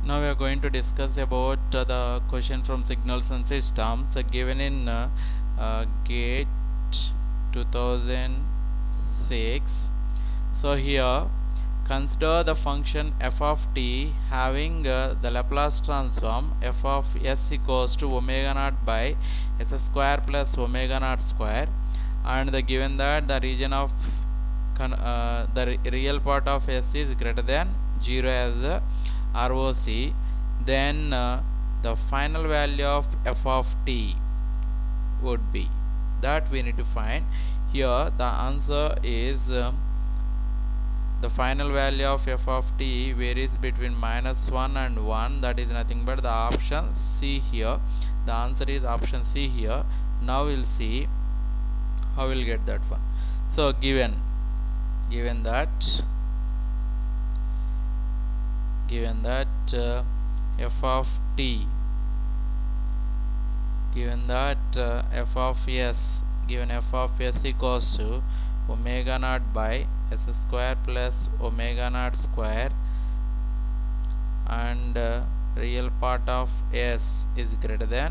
Now we are going to discuss about the question from signals and systems given in GATE 2006. So here consider the function f of t having the Laplace transform f of s equals to omega naught by s square plus omega naught square, and given that the region of the real part of s is greater than 0 as ROC, then the final value of f of t would be, that we need to find. Here the answer is the final value of f of t varies between -1 and 1, that is nothing but the option C here. The answer is option C here. Now we'll see how we'll get that one. So given that f of t, given that f of s, given f of s equals to omega naught by s square plus omega naught square, and real part of s is greater than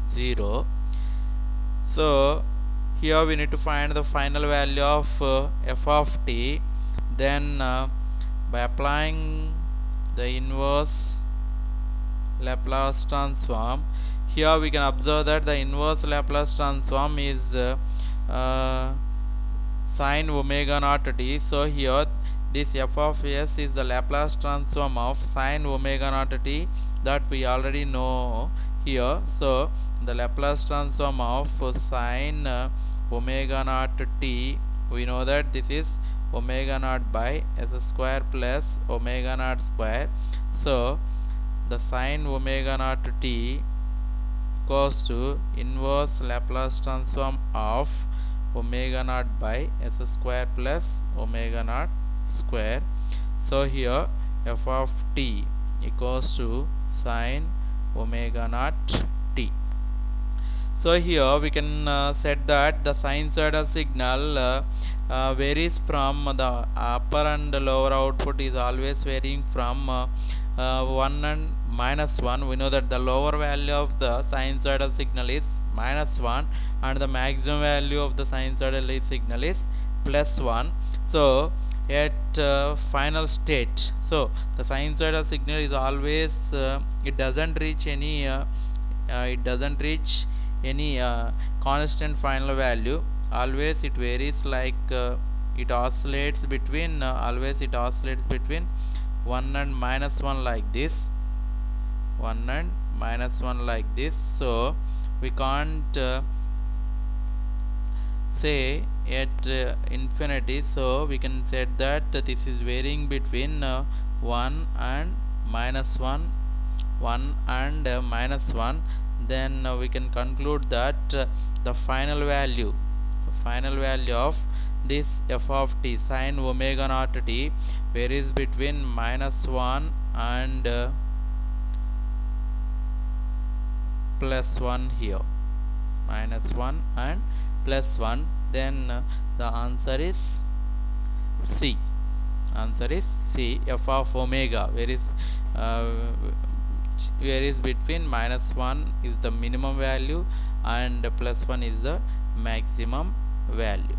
0. So here we need to find the final value of f of t. Then by applying the inverse Laplace transform, here we can observe that the inverse Laplace transform is sin omega naught t. So here this f of s is the Laplace transform of sin omega naught t, that we already know here. So the Laplace transform of sin omega naught t, we know that this is omega naught by s square plus omega naught square. So the sin omega naught t equals to inverse Laplace transform of omega naught by s square plus omega naught square. So here f of t equals to sin omega naught t. So here we can set that the sinusoidal signal varies from the upper and lower output is always varying from 1 and -1. We know that the lower value of the sinusoidal signal is -1 and the maximum value of the sinusoidal signal is +1. So at final state, so the sinusoidal signal is always it doesn't reach any constant final value. Always it varies, like it oscillates between 1 and -1 like this, 1 and -1 like this. So we can't say at infinity. So we can say that this is varying between 1 and -1, 1 and -1. Then we can conclude that the final value of this f of t sin omega naught t varies between -1 and +1 here, -1 and +1. Then the answer is C. F of omega varies between -1 is the minimum value and +1 is the maximum value.